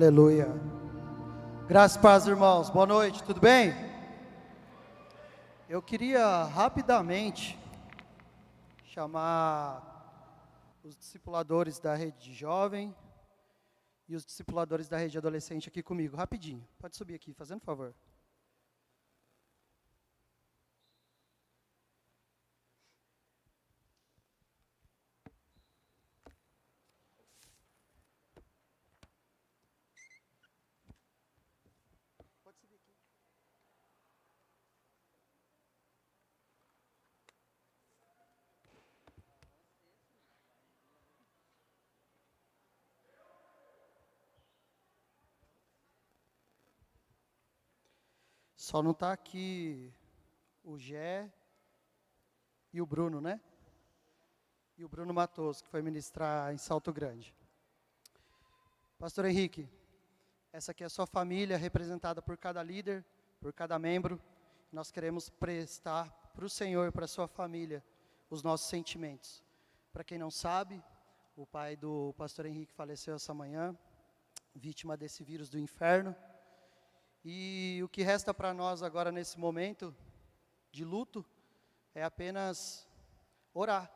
Aleluia. Graças e paz, irmãos. Boa noite, tudo bem? Eu queria rapidamente chamar os discipuladores da rede de jovem e os discipuladores da rede de adolescente aqui comigo, rapidinho. Pode subir aqui, fazendo favor. Só não está aqui o Gé e o Bruno, né? E o Bruno Matoso, que foi ministrar em Salto Grande. Pastor Henrique, essa aqui é a sua família, representada por cada líder, por cada membro. Nós queremos prestar para o Senhor, para a sua família, os nossos sentimentos. Para quem não sabe, o pai do pastor Henrique faleceu essa manhã, vítima desse vírus do inferno. E o que resta para nós agora nesse momento de luto é apenas orar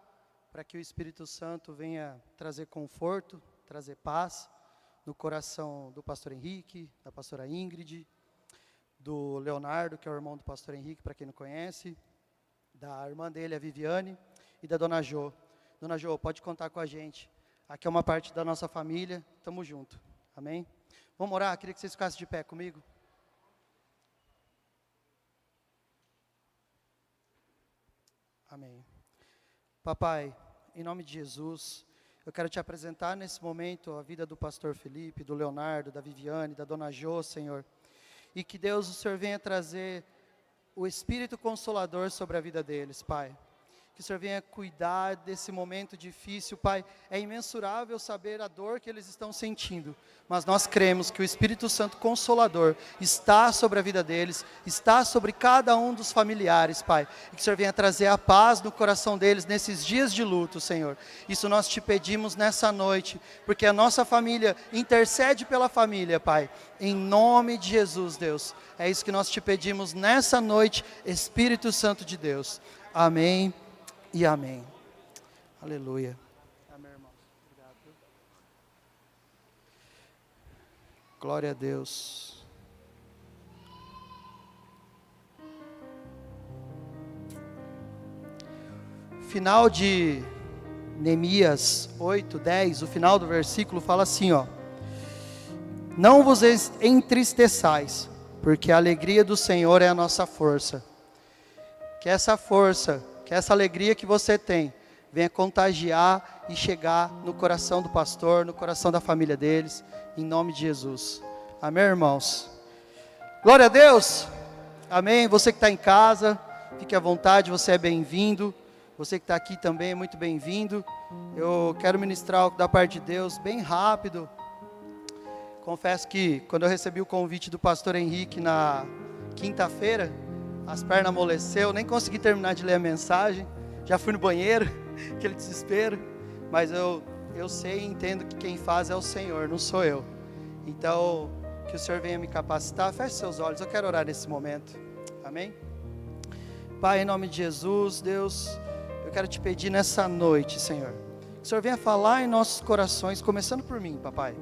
para que o Espírito Santo venha trazer conforto, trazer paz no coração do pastor Henrique, da pastora Ingrid, do Leonardo, que é o irmão do pastor Henrique, para quem não conhece, da irmã dele, a Viviane, e da dona Jo. Dona Jo, pode contar com a gente. Aqui é uma parte da nossa família, estamos juntos. Amém? Vamos orar? Queria que vocês ficassem de pé comigo. Amém. Papai, em nome de Jesus, eu quero te apresentar nesse momento a vida do pastor Felipe, do Leonardo, da Viviane, da dona Jo, Senhor. E que Deus, o Senhor venha trazer o Espírito Consolador sobre a vida deles, Pai. Que o Senhor venha cuidar desse momento difícil, Pai. É imensurável saber a dor que eles estão sentindo, mas nós cremos que o Espírito Santo Consolador está sobre a vida deles, está sobre cada um dos familiares, Pai. E que o Senhor venha trazer a paz no coração deles nesses dias de luto, Senhor. Isso nós te pedimos nessa noite, porque a nossa família intercede pela família, Pai. Em nome de Jesus, Deus. É isso que nós te pedimos nessa noite, Espírito Santo de Deus. Amém. E amém. Aleluia. Amém, irmão. Obrigado. Glória a Deus. Final de Neemias 8, 10, o final do versículo fala assim, ó. Não vos entristeçais, porque a alegria do Senhor é a nossa força. Que essa força, que essa alegria que você tem, venha contagiar e chegar no coração do pastor, no coração da família deles, em nome de Jesus. Amém, irmãos? Glória a Deus! Amém? Você que está em casa, fique à vontade, você é bem-vindo. Você que está aqui também é muito bem-vindo. Eu quero ministrar algo da parte de Deus, bem rápido. Confesso que quando eu recebi o convite do pastor Henrique na quinta-feira, as pernas amoleceu, nem consegui terminar de ler a mensagem, já fui no banheiro, aquele desespero, mas eu sei e entendo que quem faz é o Senhor, não sou eu. Então, que o Senhor venha me capacitar. Feche seus olhos, eu quero orar nesse momento, amém? Pai, em nome de Jesus, Deus, eu quero te pedir nessa noite, Senhor, que o Senhor venha falar em nossos corações, começando por mim, papai.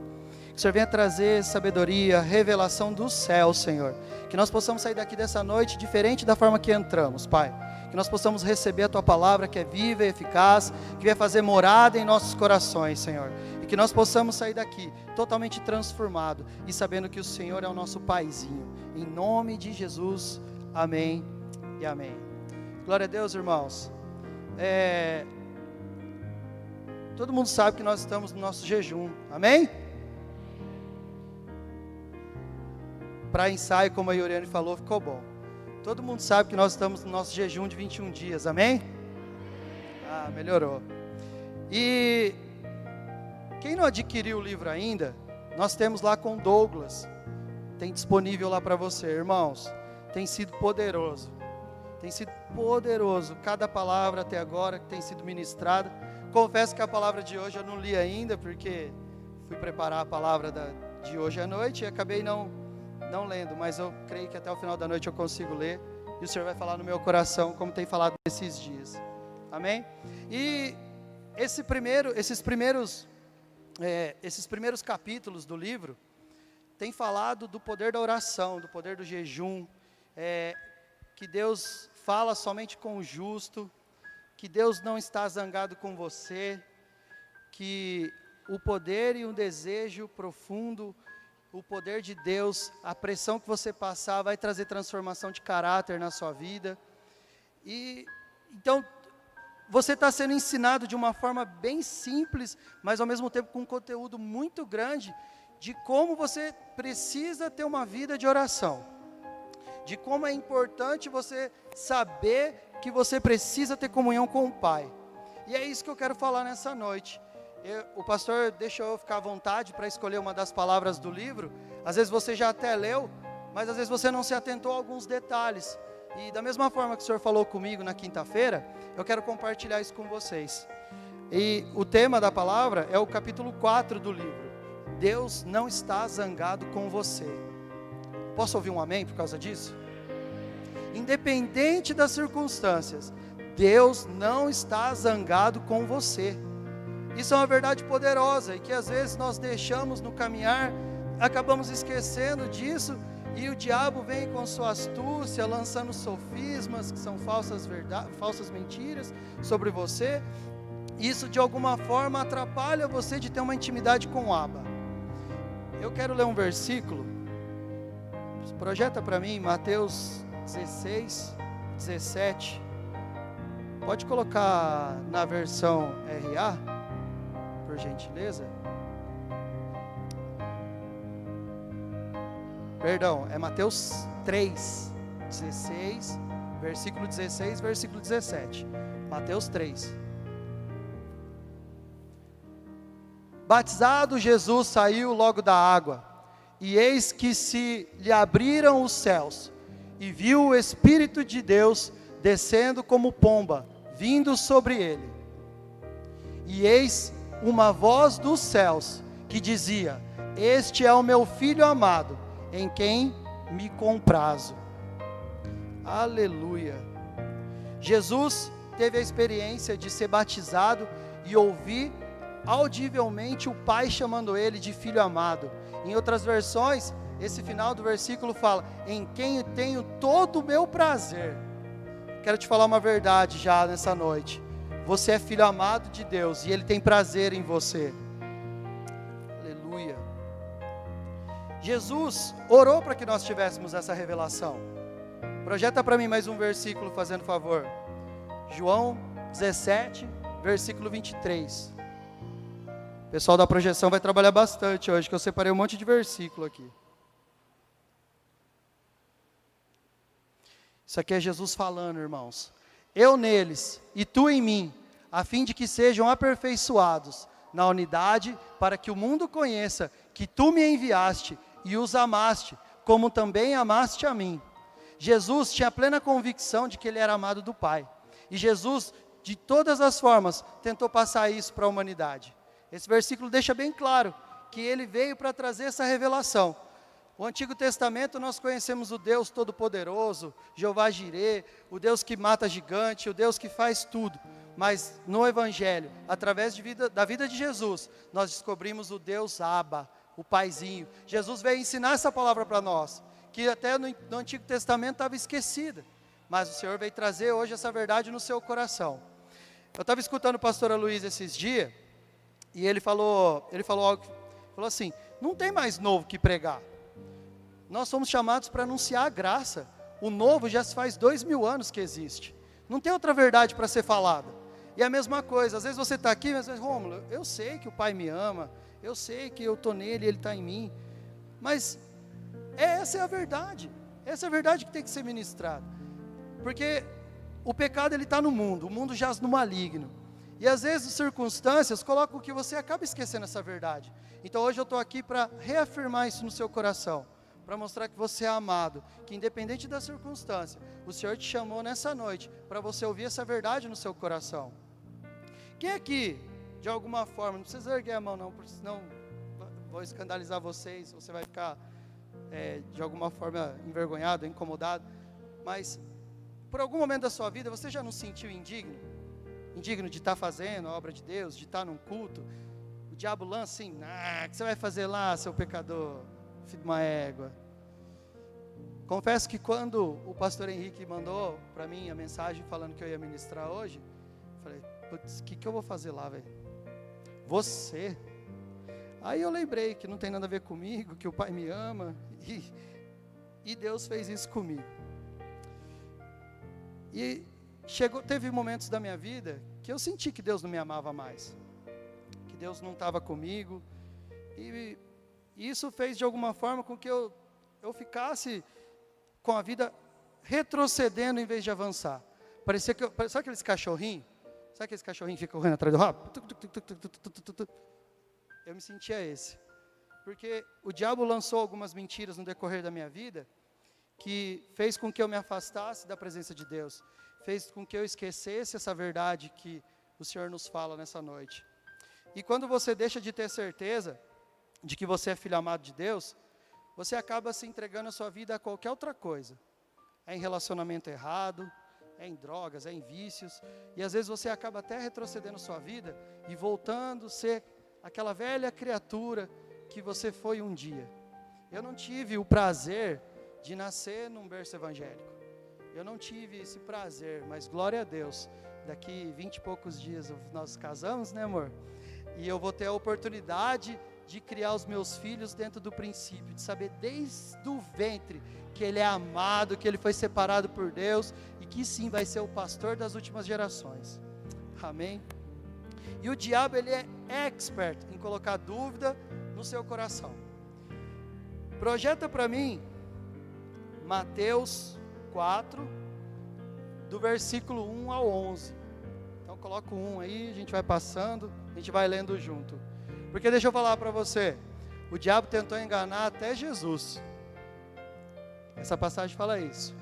Que o Senhor venha trazer sabedoria, revelação do céu, Senhor. Que nós possamos sair daqui dessa noite diferente da forma que entramos, Pai. Que nós possamos receber a Tua palavra que é viva e eficaz, que vai fazer morada em nossos corações, Senhor. E que nós possamos sair daqui totalmente transformado e sabendo que o Senhor é o nosso Paizinho. Em nome de Jesus, amém e amém. Glória a Deus, irmãos. Todo mundo sabe que nós estamos no nosso jejum, amém? Para ensaio, como a Yuriane falou, ficou bom. Todo mundo sabe que nós estamos no nosso jejum de 21 dias, amém? Ah, melhorou. E quem não adquiriu o livro ainda, nós temos lá com Douglas. Tem disponível lá para você, irmãos. Tem sido poderoso. Tem sido poderoso. Cada palavra até agora que tem sido ministrada. Confesso que a palavra de hoje eu não li ainda, porque fui preparar a palavra de hoje à noite e acabei não lendo, mas eu creio que até o final da noite eu consigo ler e o Senhor vai falar no meu coração como tem falado nesses dias. Amém? E esses primeiros capítulos do livro tem falado do poder da oração, do poder do jejum, que Deus fala somente com o justo, que Deus não está zangado com você, que o poder e um desejo profundo, o poder de Deus, a pressão que você passar vai trazer transformação de caráter na sua vida. E então você está sendo ensinado de uma forma bem simples, mas ao mesmo tempo com um conteúdo muito grande, de como você precisa ter uma vida de oração, de como é importante você saber que você precisa ter comunhão com o Pai. E é isso que eu quero falar nessa noite. O pastor deixou eu ficar à vontade para escolher uma das palavras do livro. Às vezes você já até leu, mas às vezes você não se atentou a alguns detalhes. E da mesma forma que o Senhor falou comigo na quinta-feira, eu quero compartilhar isso com vocês. E o tema da palavra é o capítulo 4 do livro. Deus não está zangado com você. Posso ouvir um amém por causa disso? Independente das circunstâncias, Deus não está zangado com você. Isso é uma verdade poderosa e que às vezes nós deixamos no caminhar, acabamos esquecendo disso e o diabo vem com sua astúcia, lançando sofismas que são falsas mentiras sobre você. Isso de alguma forma atrapalha você de ter uma intimidade com o Abba. Eu quero ler um versículo, projeta para mim, Mateus 16, 17, pode colocar na versão RA, por gentileza. Perdão, é Mateus 3, 16, versículo 16, versículo 17, Mateus 3. Batizado, Jesus saiu logo da água, e eis que se lhe abriram os céus, e viu o Espírito de Deus descendo como pomba, vindo sobre ele. E eis uma voz dos céus, que dizia: este é o meu Filho amado, em quem me comprazo. Aleluia. Jesus teve a experiência de ser batizado e ouvir audivelmente o Pai chamando ele de Filho amado. Em outras versões, esse final do versículo fala: em quem tenho todo o meu prazer. Quero te falar uma verdade já nessa noite. Você é filho amado de Deus e Ele tem prazer em você. Aleluia. Jesus orou para que nós tivéssemos essa revelação. Projeta para mim mais um versículo, fazendo favor. João 17, versículo 23. O pessoal da projeção vai trabalhar bastante hoje, que eu separei um monte de versículo aqui. Isso aqui é Jesus falando, irmãos. Eu neles e tu em mim, a fim de que sejam aperfeiçoados na unidade, para que o mundo conheça que tu me enviaste e os amaste, como também amaste a mim. Jesus tinha plena convicção de que ele era amado do Pai. E Jesus, de todas as formas, tentou passar isso para a humanidade. Esse versículo deixa bem claro que ele veio para trazer essa revelação. O Antigo Testamento nós conhecemos o Deus Todo-Poderoso, Jeová Jirê, o Deus que mata gigante, o Deus que faz tudo. Mas no Evangelho, através da vida de Jesus, nós descobrimos o Deus Abba, o Paizinho. Jesus veio ensinar essa palavra para nós, que até no Antigo Testamento estava esquecida. Mas o Senhor veio trazer hoje essa verdade no seu coração. Eu estava escutando o pastor Aloysio esses dias, e ele falou assim: não tem mais novo que pregar. Nós somos chamados para anunciar a graça. O novo já se faz 2000 anos que existe. Não tem outra verdade para ser falada. E a mesma coisa, às vezes você está aqui, mas Rômulo, eu sei que o Pai me ama, eu sei que eu estou nele, ele está em mim. Mas essa é a verdade. Essa é a verdade que tem que ser ministrada. Porque o pecado ele está no mundo, o mundo jaz no maligno. E às vezes as circunstâncias colocam que você acaba esquecendo essa verdade. Então hoje eu estou aqui para reafirmar isso no seu coração, para mostrar que você é amado, que independente da circunstância, o Senhor te chamou nessa noite para você ouvir essa verdade no seu coração. Quem aqui, de alguma forma, não precisa erguer a mão não, porque senão vou escandalizar vocês, você vai ficar de alguma forma envergonhado, incomodado, mas por algum momento da sua vida, você já não se sentiu indigno? Indigno de estar fazendo a obra de Deus, de estar num culto? O diabo lança assim, o que você vai fazer lá, seu pecador, filho de uma égua? Confesso que quando o pastor Henrique mandou para mim a mensagem falando que eu ia ministrar hoje, falei, putz, o que eu vou fazer lá, velho? Você? Aí eu lembrei que não tem nada a ver comigo, que o Pai me ama, e Deus fez isso comigo. E teve momentos da minha vida que eu senti que Deus não me amava mais, que Deus não estava comigo, e isso fez de alguma forma com que eu ficasse com a vida retrocedendo em vez de avançar. Parecia que sabe aqueles cachorrinhos? Sabe aqueles cachorrinhos que ficam correndo atrás do rabo? Eu me sentia esse. Porque o diabo lançou algumas mentiras no decorrer da minha vida, que fez com que eu me afastasse da presença de Deus, fez com que eu esquecesse essa verdade que o Senhor nos fala nessa noite. E quando você deixa de ter certeza de que você é filho amado de Deus, você acaba se entregando a sua vida a qualquer outra coisa. É em relacionamento errado, é em drogas, é em vícios, e às vezes você acaba até retrocedendo sua vida e voltando a ser aquela velha criatura que você foi um dia. Eu não tive o prazer de nascer num berço evangélico. Eu não tive esse prazer, mas glória a Deus, daqui 20 e poucos dias nós casamos, né, amor? E eu vou ter a oportunidade de criar os meus filhos dentro do princípio, de saber desde o ventre que ele é amado, que ele foi separado por Deus e que sim vai ser o pastor das últimas gerações. Amém? E o diabo, ele é expert em colocar dúvida no seu coração. Projeta para mim Mateus 4, do versículo 1 ao 11. Então coloca o 1 aí, a gente vai passando, a gente vai lendo junto. Porque deixa eu falar para você, o diabo tentou enganar até Jesus. Essa passagem fala isso.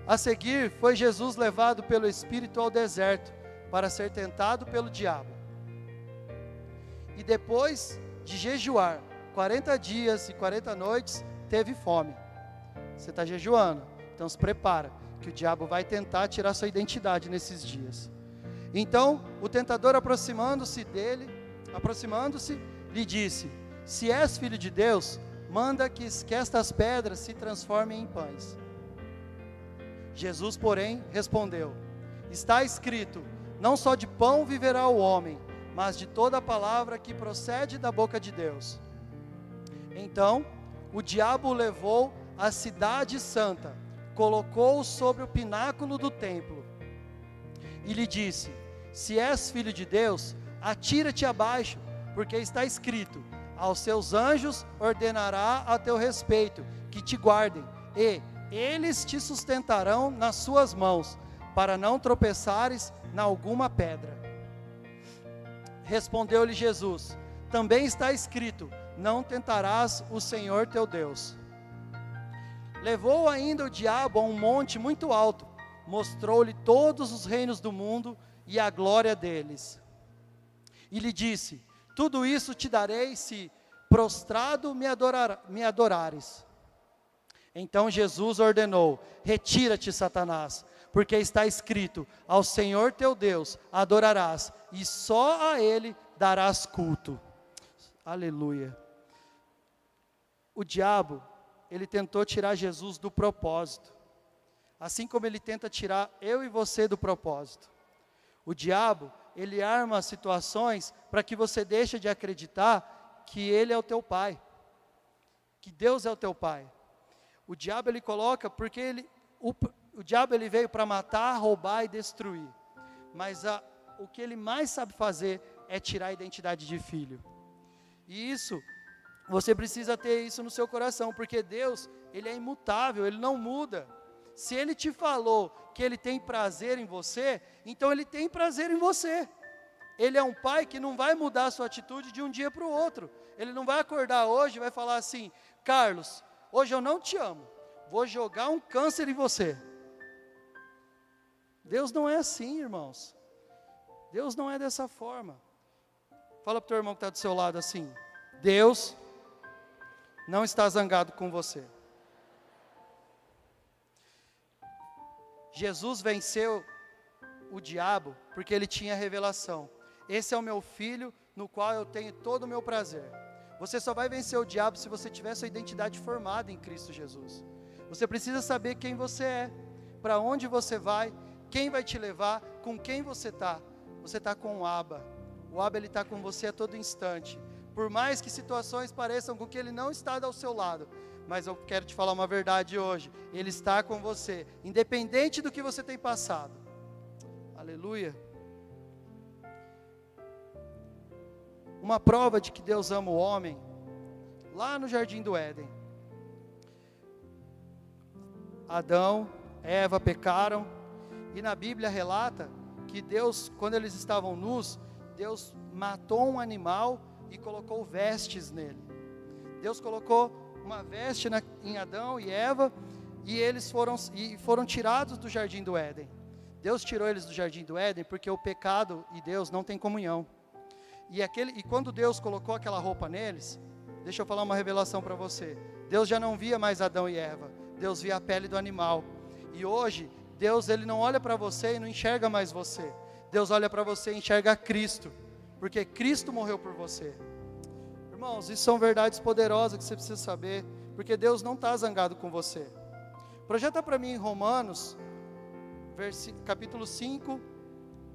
A seguir, foi Jesus levado pelo Espírito ao deserto, para ser tentado pelo diabo. E depois de jejuar 40 dias e 40 noites, teve fome. Você está jejuando, então se prepara, que o diabo vai tentar tirar sua identidade nesses dias. Então, o tentador aproximando-se, lhe disse, se és filho de Deus, manda que estas pedras se transformem em pães. Jesus, porém, respondeu, está escrito, não só de pão viverá o homem, mas de toda a palavra que procede da boca de Deus. Então, o diabo o levou à cidade santa, colocou-o sobre o pináculo do templo, e lhe disse, se és filho de Deus, atira-te abaixo, porque está escrito, aos seus anjos ordenará a teu respeito, que te guardem, e eles te sustentarão nas suas mãos, para não tropeçares na alguma pedra. Respondeu-lhe Jesus, também está escrito, não tentarás o Senhor teu Deus. Levou ainda o diabo a um monte muito alto, mostrou-lhe todos os reinos do mundo e a glória deles. E lhe disse, tudo isso te darei se prostrado me adorares. Então Jesus ordenou, retira-te, Satanás, porque está escrito, ao Senhor teu Deus adorarás, e só a Ele darás culto. Aleluia. O diabo, ele tentou tirar Jesus do propósito, assim como ele tenta tirar eu e você do propósito. O diabo, ele arma situações para que você deixe de acreditar que Ele é o teu Pai, que Deus é o teu Pai. O diabo, ele coloca, porque o diabo, ele veio para matar, roubar e destruir, mas o que ele mais sabe fazer é tirar a identidade de filho. E isso, você precisa ter isso no seu coração, porque Deus, Ele é imutável, Ele não muda. Se Ele te falou que Ele tem prazer em você, então Ele tem prazer em você. Ele é um pai que não vai mudar a sua atitude de um dia para o outro. Ele não vai acordar hoje e vai falar assim, Carlos, hoje eu não te amo, vou jogar um câncer em você. Deus não é assim, irmãos. Deus não é dessa forma. Fala para o teu irmão que está do seu lado assim, Deus não está zangado com você. Jesus venceu o diabo porque ele tinha revelação. Esse é o meu filho, no qual eu tenho todo o meu prazer. Você só vai vencer o diabo se você tiver sua identidade formada em Cristo Jesus. Você precisa saber quem você é, para onde você vai, quem vai te levar, com quem você está. Você está com o Abba. O Abba, ele está com você a todo instante. Por mais que situações pareçam com que ele não está ao seu lado, mas eu quero te falar uma verdade hoje. Ele está com você, independente do que você tem passado. Aleluia. Uma prova de que Deus ama o homem, lá no Jardim do Éden. Adão, Eva pecaram, e na Bíblia relata que Deus, quando eles estavam nus, Deus matou um animal e colocou vestes nele. Deus colocou uma veste em Adão e Eva, e eles foram tirados do Jardim do Éden. Deus tirou eles do Jardim do Éden porque o pecado e Deus não tem comunhão. E quando Deus colocou aquela roupa neles, deixa eu falar uma revelação para você. Deus já não via mais Adão e Eva, Deus via a pele do animal. E hoje, Deus, ele não olha para você e não enxerga mais você. Deus olha para você e enxerga Cristo, porque Cristo morreu por você. Irmãos, isso são verdades poderosas que você precisa saber, porque Deus não está zangado com você. Projeta para mim em Romanos, capítulo 5,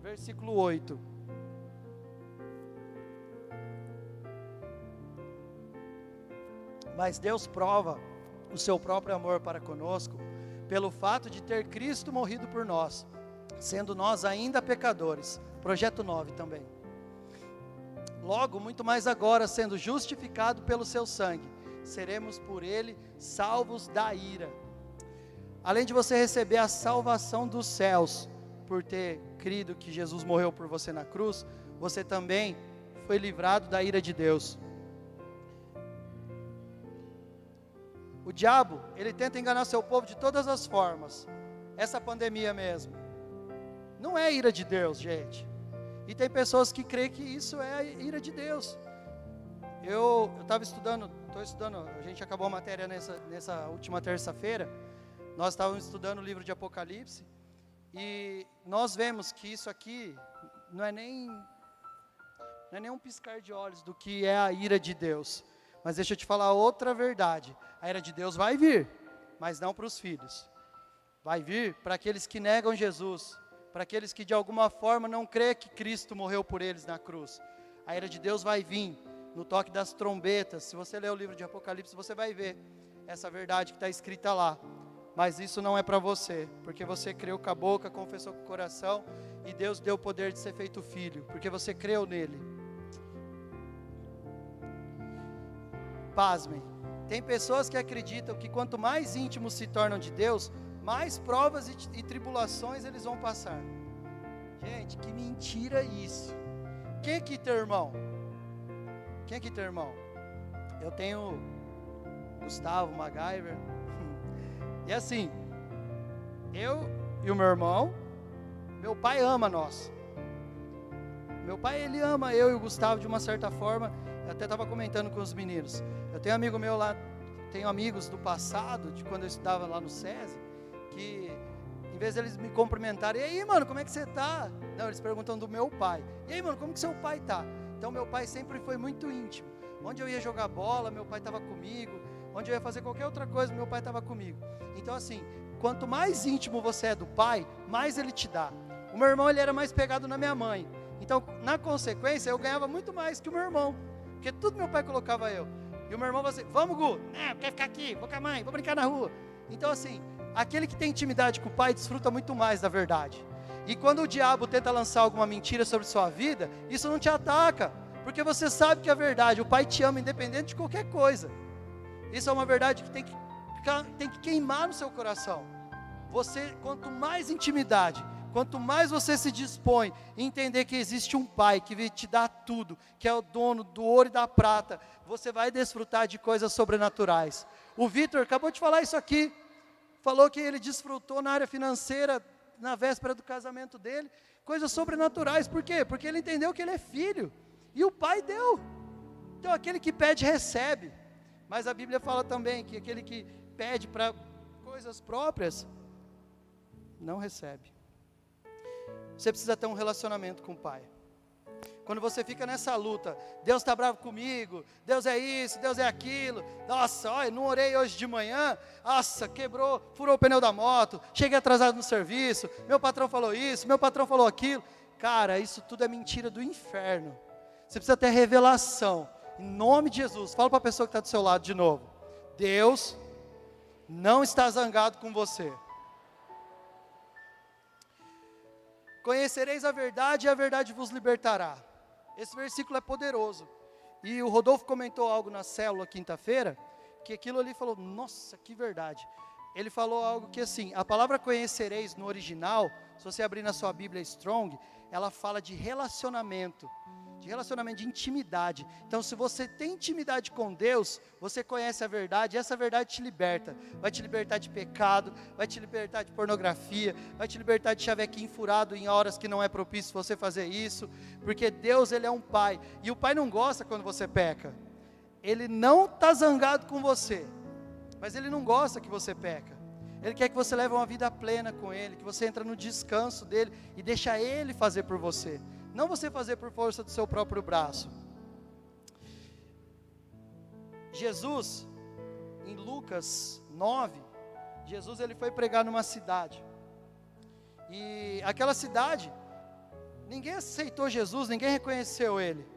versículo 8. Mas Deus prova o seu próprio amor para conosco, pelo fato de ter Cristo morrido por nós, sendo nós ainda pecadores. Projeto 9 também. Logo, muito mais agora, sendo justificado pelo seu sangue, seremos por ele salvos da ira. Além de você receber a salvação dos céus, por ter crido que Jesus morreu por você na cruz, você também foi livrado da ira de Deus. O diabo, ele tenta enganar seu povo de todas as formas. Essa pandemia mesmo não é ira de Deus, gente. E tem pessoas que creem que isso é a ira de Deus. Eu estou estudando, a gente acabou a matéria nessa última terça-feira. Nós estávamos estudando o livro de Apocalipse, e nós vemos que isso aqui não é nem um piscar de olhos do que é a ira de Deus. Mas deixa eu te falar outra verdade. A ira de Deus vai vir, mas não para os filhos. Vai vir para aqueles que negam Jesus, para aqueles que de alguma forma não creem que Cristo morreu por eles na cruz. A ira de Deus vai vir no toque das trombetas. Se você ler o livro de Apocalipse, você vai ver essa verdade que está escrita lá. Mas isso não é para você, porque você creu com a boca, confessou com o coração, e Deus deu o poder de ser feito filho, porque você creu nele. Pasmem, tem pessoas que acreditam que quanto mais íntimos se tornam de Deus, mais provas e tribulações eles vão passar. Gente, que mentira isso. Quem aqui tem irmão? Quem aqui tem irmão? Eu tenho Gustavo, MacGyver. E assim, eu e o meu irmão, meu pai ama nós. Meu pai, ele ama eu e o Gustavo de uma certa forma. Eu até estava comentando com os meninos. Eu tenho amigo meu lá, tenho amigos do passado, de quando eu estudava lá no SESI, que em vez deles me cumprimentarem, e aí, mano, como é que você tá? Não, eles perguntam do meu pai. E aí, mano, como que seu pai tá? Então, meu pai sempre foi muito íntimo. Onde eu ia jogar bola, meu pai estava comigo. Onde eu ia fazer qualquer outra coisa, meu pai estava comigo. Então, assim, quanto mais íntimo você é do pai, mais ele te dá. O meu irmão, ele era mais pegado na minha mãe. Então, na consequência, eu ganhava muito mais que o meu irmão. Porque tudo meu pai colocava eu. E o meu irmão vai assim, vamos, Gu, não, quer ficar aqui, vou com a mãe, vou brincar na rua. Então assim, aquele que tem intimidade com o pai desfruta muito mais da verdade. E quando o diabo tenta lançar alguma mentira sobre sua vida, isso não te ataca, porque você sabe que é verdade, o pai te ama independente de qualquer coisa. Isso é uma verdade que tem que queimar no seu coração. Você, quanto mais intimidade, quanto mais você se dispõe a entender que existe um pai que vai te dar tudo, que é o dono do ouro e da prata, você vai desfrutar de coisas sobrenaturais. O Vitor acabou de falar isso aqui, falou que ele desfrutou na área financeira, na véspera do casamento dele, coisas sobrenaturais. Por quê? Porque ele entendeu que ele é filho, e o pai deu. Então aquele que pede, recebe. Mas a Bíblia fala também que aquele que pede para coisas próprias, não recebe. Você precisa ter um relacionamento com o Pai. Quando você fica nessa luta, Deus está bravo comigo, Deus é isso, Deus é aquilo, nossa, olha, não orei hoje de manhã, nossa, quebrou, furou o pneu da moto, cheguei atrasado no serviço, meu patrão falou isso, meu patrão falou aquilo. Cara, isso tudo é mentira do inferno. Você precisa ter revelação, em nome de Jesus. Fala para a pessoa que está do seu lado de novo: Deus não está zangado com você. Conhecereis a verdade e a verdade vos libertará. Esse versículo é poderoso. E o Rodolfo comentou algo na célula quinta-feira, que aquilo ali falou, nossa, que verdade. Ele falou algo que assim, a palavra conhecereis no original, se você abrir na sua Bíblia Strong, ela fala de relacionamento, de intimidade. Então, se você tem intimidade com Deus, você conhece a verdade, e essa verdade te liberta. Vai te libertar de pecado, vai te libertar de pornografia, vai te libertar de chavequinho furado em horas que não é propício você fazer isso, porque Deus, Ele é um Pai, e o Pai não gosta quando você peca. Ele não está zangado com você, mas Ele não gosta que você peca. Ele quer que você leve uma vida plena com Ele, que você entre no descanso dEle, e deixa Ele fazer por você. Não você fazer por força do seu próprio braço. Jesus, em Lucas 9, Jesus ele foi pregar numa cidade. E aquela cidade, ninguém aceitou Jesus, ninguém reconheceu Ele.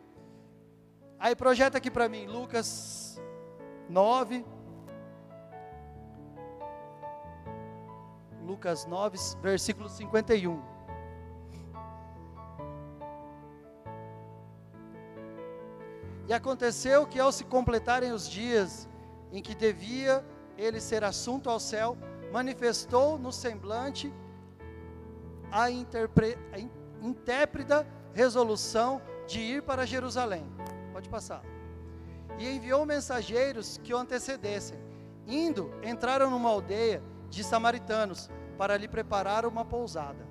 Aí projeta aqui para mim, Lucas 9. Lucas 9, versículo 51. E aconteceu que ao se completarem os dias em que devia ele ser assunto ao céu, manifestou no semblante a intrépida resolução de ir para Jerusalém. Pode passar. E enviou mensageiros que o antecedessem. Indo, entraram numa aldeia de samaritanos para lhe preparar uma pousada.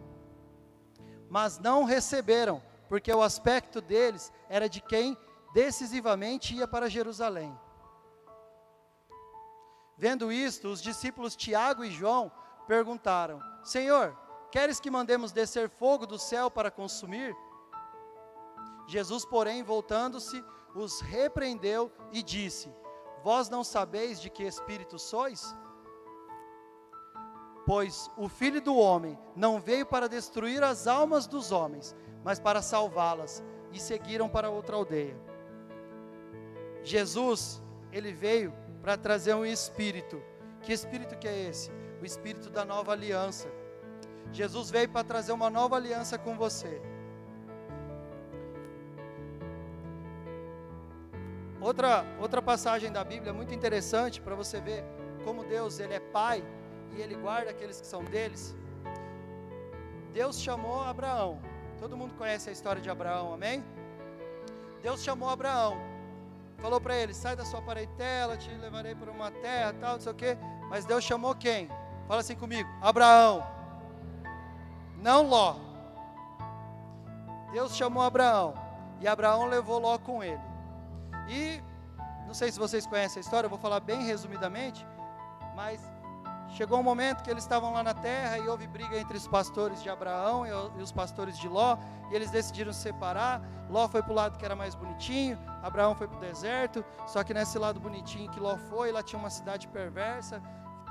Mas não receberam, porque o aspecto deles era de quem decisivamente ia para Jerusalém. Vendo isto, os discípulos Tiago e João perguntaram: Senhor, queres que mandemos descer fogo do céu para consumir? Jesus, porém, voltando-se, os repreendeu e disse: Vós não sabeis de que espírito sois? Pois o Filho do Homem não veio para destruir as almas dos homens, mas para salvá-las. E seguiram para outra aldeia. Jesus, Ele veio para trazer um espírito. Que espírito que é esse? O espírito da nova aliança. Jesus veio para trazer uma nova aliança com você. Outra passagem da Bíblia muito interessante para você ver como Deus, Ele é Pai e Ele guarda aqueles que são deles. Deus chamou Abraão. Todo mundo conhece a história de Abraão, amém? Deus chamou Abraão. Falou para ele: sai da sua parentela, te levarei para uma terra, tal, não sei o quê. Mas Deus chamou quem? Fala assim comigo: Abraão. Não Ló. Deus chamou Abraão. E Abraão levou Ló com ele. E, não sei se vocês conhecem a história, eu vou falar bem resumidamente. Mas chegou um momento que eles estavam lá na terra e houve briga entre os pastores de Abraão e os pastores de Ló. E eles decidiram se separar. Ló foi para o lado que era mais bonitinho, Abraão foi para o deserto. Só que nesse lado bonitinho que Ló foi, lá tinha uma cidade perversa,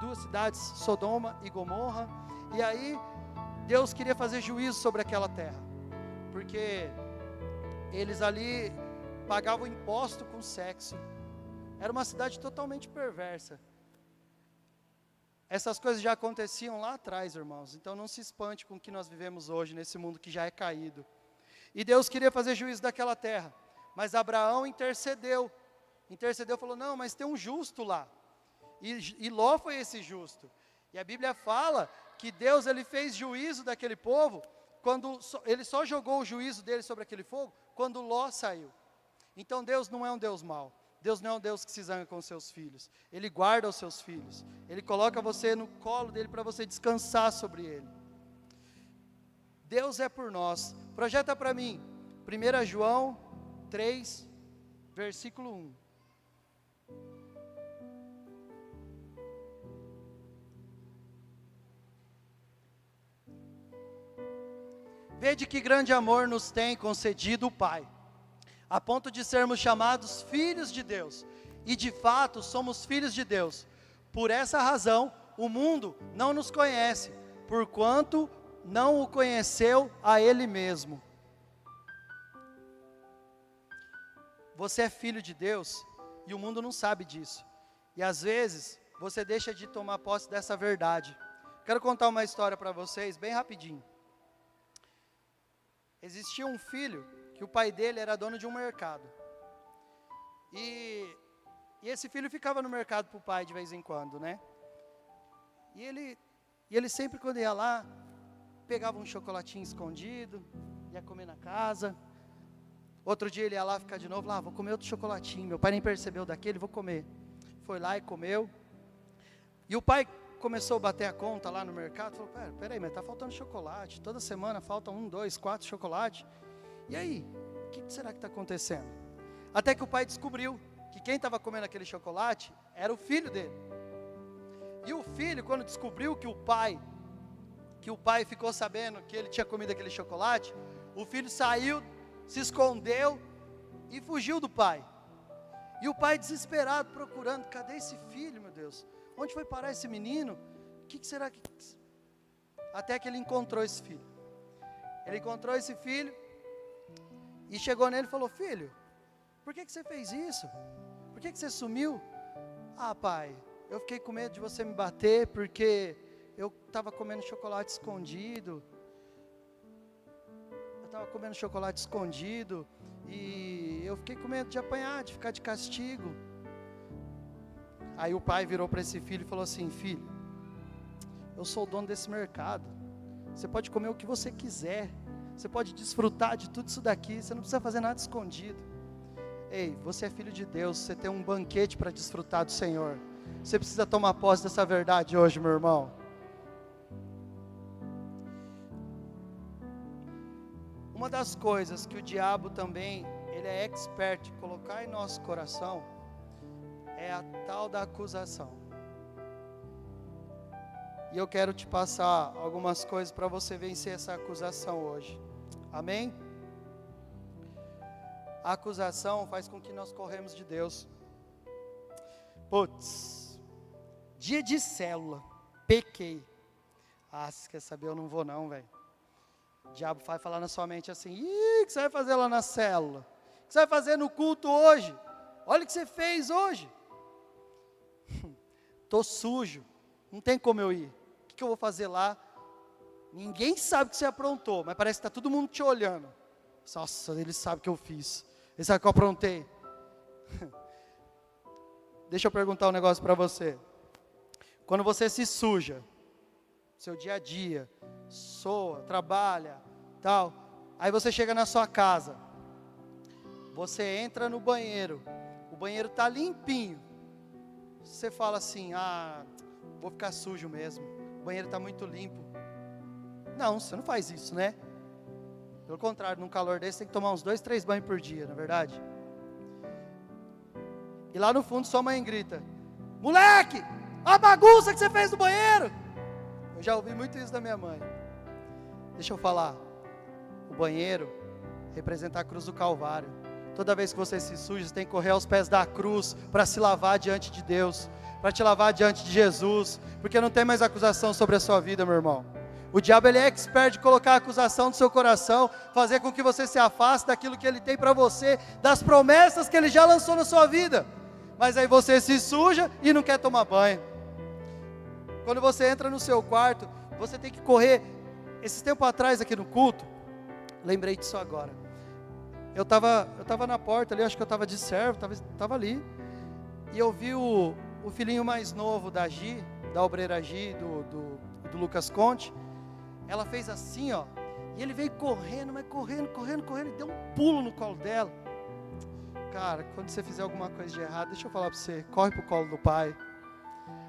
2 cidades, Sodoma e Gomorra. E aí Deus queria fazer juízo sobre aquela terra, porque eles ali pagavam imposto com sexo. Era uma cidade totalmente perversa. Essas coisas já aconteciam lá atrás, irmãos. Então não se espante com o que nós vivemos hoje, nesse mundo que já é caído. E Deus queria fazer juízo daquela terra. Mas Abraão intercedeu. Intercedeu, falou: não, mas tem um justo lá. E Ló foi esse justo. E a Bíblia fala que Deus, Ele fez juízo daquele povo, quando Ele só jogou o juízo dele sobre aquele fogo, quando Ló saiu. Então Deus não é um Deus mau. Deus não é um Deus que se zanga com os seus filhos. Ele guarda os seus filhos. Ele coloca você no colo dele para você descansar sobre ele. Deus é por nós. Projeta para mim 1 João 3, versículo 1. Vede que grande amor nos tem concedido o Pai, a ponto de sermos chamados filhos de Deus. E de fato somos filhos de Deus. Por essa razão, o mundo não nos conhece, porquanto não o conheceu a Ele mesmo. Você é filho de Deus e o mundo não sabe disso. E às vezes você deixa de tomar posse dessa verdade. Quero contar uma história para vocês, bem rapidinho. Existia um filho que o pai dele era dono de um mercado. E esse filho ficava no mercado para o pai de vez em quando, né? E ele sempre, quando ia lá, pegava um chocolatinho escondido, ia comer na casa. Outro dia ele ia lá ficar de novo, vou comer outro chocolatinho. Meu pai nem percebeu daquele, vou comer. Foi lá e comeu. E o pai começou a bater a conta lá no mercado, falou, peraí, mas está faltando chocolate, toda semana falta 1, 2, 4 chocolates, e aí, o que será que está acontecendo? Até que o pai descobriu que quem estava comendo aquele chocolate era o filho dele, e o filho, quando descobriu que o pai ficou sabendo que ele tinha comido aquele chocolate, o filho saiu, se escondeu e fugiu do pai, e o pai desesperado procurando, cadê esse filho, meu Deus? Onde foi parar esse menino? O que será que... Até que ele encontrou esse filho. Ele encontrou esse filho e chegou nele e falou, filho, por que você fez isso? Por que você sumiu? Pai, eu fiquei com medo de você me bater porque eu estava comendo chocolate escondido. E eu fiquei com medo de apanhar, de ficar de castigo. Aí o pai virou para esse filho e falou assim, filho, eu sou o dono desse mercado, você pode comer o que você quiser, você pode desfrutar de tudo isso daqui, você não precisa fazer nada escondido. Ei, você é filho de Deus, você tem um banquete para desfrutar do Senhor, você precisa tomar posse dessa verdade hoje, meu irmão. Uma das coisas que o diabo também, ele é expert em colocar em nosso coração, é a tal da acusação. E eu quero te passar algumas coisas para você vencer essa acusação hoje. Amém? A acusação faz com que nós corremos de Deus. Dia de célula, pequei. Você quer saber, eu não vou não, velho. O diabo vai falar na sua mente assim, o que você vai fazer lá na célula? O que você vai fazer no culto hoje? Olha o que você fez hoje. Estou sujo, não tem como eu ir. O que eu vou fazer lá? Ninguém sabe o que você aprontou, mas parece que está todo mundo te olhando. Nossa, ele sabe o que eu fiz, ele sabe o que eu aprontei. Deixa eu perguntar um negócio para você. Quando você se suja, seu dia a dia, soa, trabalha, tal, aí você chega na sua casa, você entra no banheiro, o banheiro está limpinho, você fala assim, vou ficar sujo mesmo, o banheiro está muito limpo. Não, você não faz isso, né? Pelo contrário, num calor desse, tem que tomar uns 2, 3 banhos por dia, não é verdade? E lá no fundo sua mãe grita, moleque, a bagunça que você fez no banheiro. Eu já ouvi muito isso da minha mãe. Deixa eu falar, o banheiro representa a cruz do Calvário. Toda vez que você se suja, você tem que correr aos pés da cruz para se lavar diante de Deus, para te lavar diante de Jesus, porque não tem mais acusação sobre a sua vida, meu irmão. O diabo, ele é expert de colocar a acusação no seu coração, fazer com que você se afaste daquilo que ele tem para você, das promessas que ele já lançou na sua vida. Mas aí você se suja e não quer tomar banho. Quando você entra no seu quarto, você tem que correr. Esses tempos atrás aqui no culto, lembrei disso agora. Eu estava na porta ali, acho que eu estava de servo, estava ali. E eu vi o filhinho mais novo da Gi, da obreira Gi, do Lucas Conte. Ela fez assim, ó. E ele veio correndo, mas correndo, e deu um pulo no colo dela. Cara, quando você fizer alguma coisa de errado, deixa eu falar para você, corre para o colo do Pai.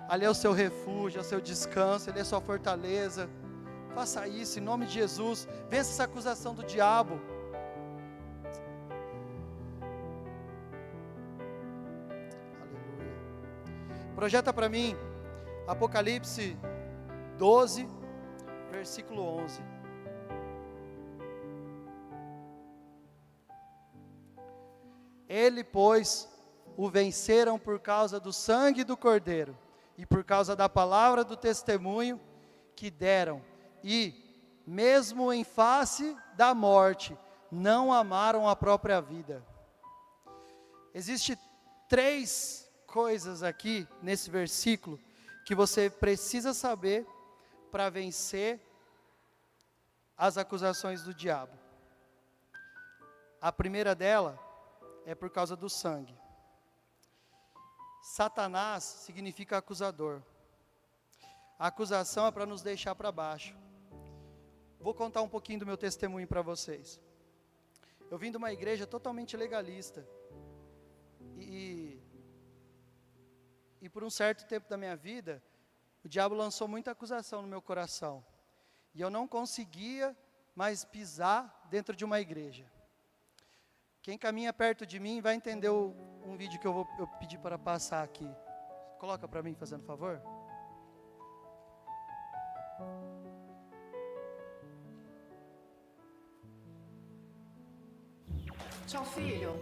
Ali é o seu refúgio, é o seu descanso, Ele é a sua fortaleza. Faça isso em nome de Jesus. Vença essa acusação do diabo. Aleluia. Projeta para mim Apocalipse 12, versículo 11. Ele, pois, o venceram por causa do sangue do Cordeiro e por causa da palavra do testemunho que deram. E, mesmo em face da morte, não amaram a própria vida. Existem 3 coisas aqui nesse versículo que você precisa saber para vencer as acusações do diabo. A primeira dela é por causa do sangue. Satanás significa acusador. A acusação é para nos deixar para baixo. Vou contar um pouquinho do meu testemunho para vocês. Eu vim de uma igreja totalmente legalista. E por um certo tempo da minha vida, o diabo lançou muita acusação no meu coração. E eu não conseguia mais pisar dentro de uma igreja. Quem caminha perto de mim vai entender um vídeo que eu pedi para passar aqui. Coloca para mim, fazendo favor. Tchau, filho.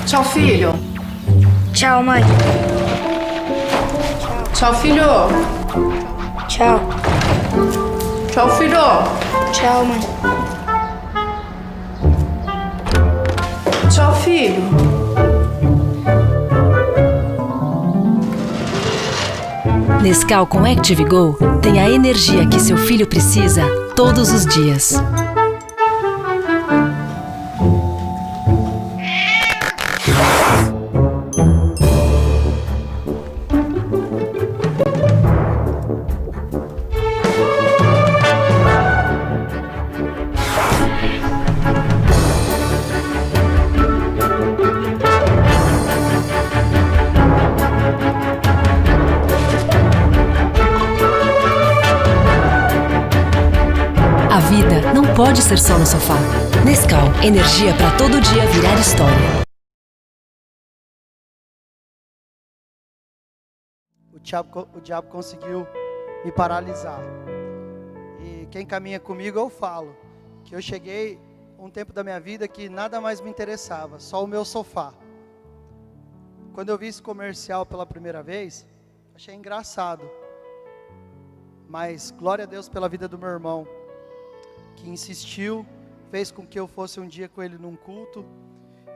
Tchau, filho. Tchau, mãe. Tchau, filho. Tchau. Tchau, filho. Tchau, mãe. Tchau, filho. Nescau com Active Go tem a energia que seu filho precisa todos os dias. A vida não pode ser só no sofá. Nescau, energia para todo dia virar história. O diabo conseguiu me paralisar. E quem caminha comigo, eu falo que eu cheguei um tempo da minha vida que nada mais me interessava, só o meu sofá. Quando eu vi esse comercial pela primeira vez, achei engraçado. Mas glória a Deus pela vida do meu irmão, que insistiu, fez com que eu fosse um dia com ele num culto,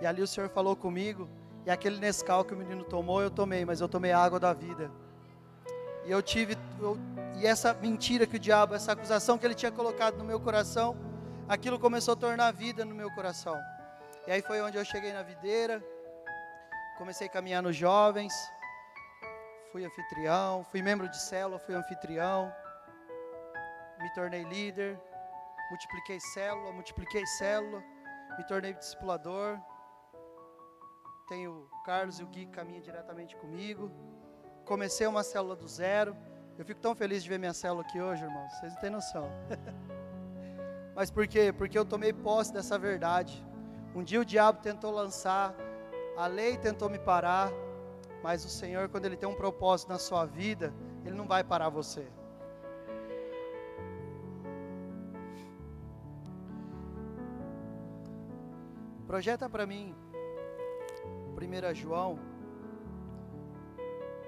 e ali o Senhor falou comigo, e aquele Nescau que o menino tomou, eu tomei, mas eu tomei a água da vida. E essa mentira que o diabo, essa acusação que ele tinha colocado no meu coração, aquilo começou a tornar vida no meu coração. E aí foi onde eu cheguei na videira, comecei a caminhar nos jovens, fui anfitrião, fui membro de célula, fui anfitrião, me tornei líder, multipliquei célula, me tornei discipulador. Tenho o Carlos e o Gui que caminham diretamente comigo. Comecei uma célula do zero. Eu fico tão feliz de ver minha célula aqui hoje, irmãos. Vocês não têm noção. Mas por quê? Porque eu tomei posse dessa verdade. Um dia o diabo tentou lançar, a lei tentou me parar, mas o Senhor, quando Ele tem um propósito na sua vida, Ele não vai parar você. Projeta para mim 1 João,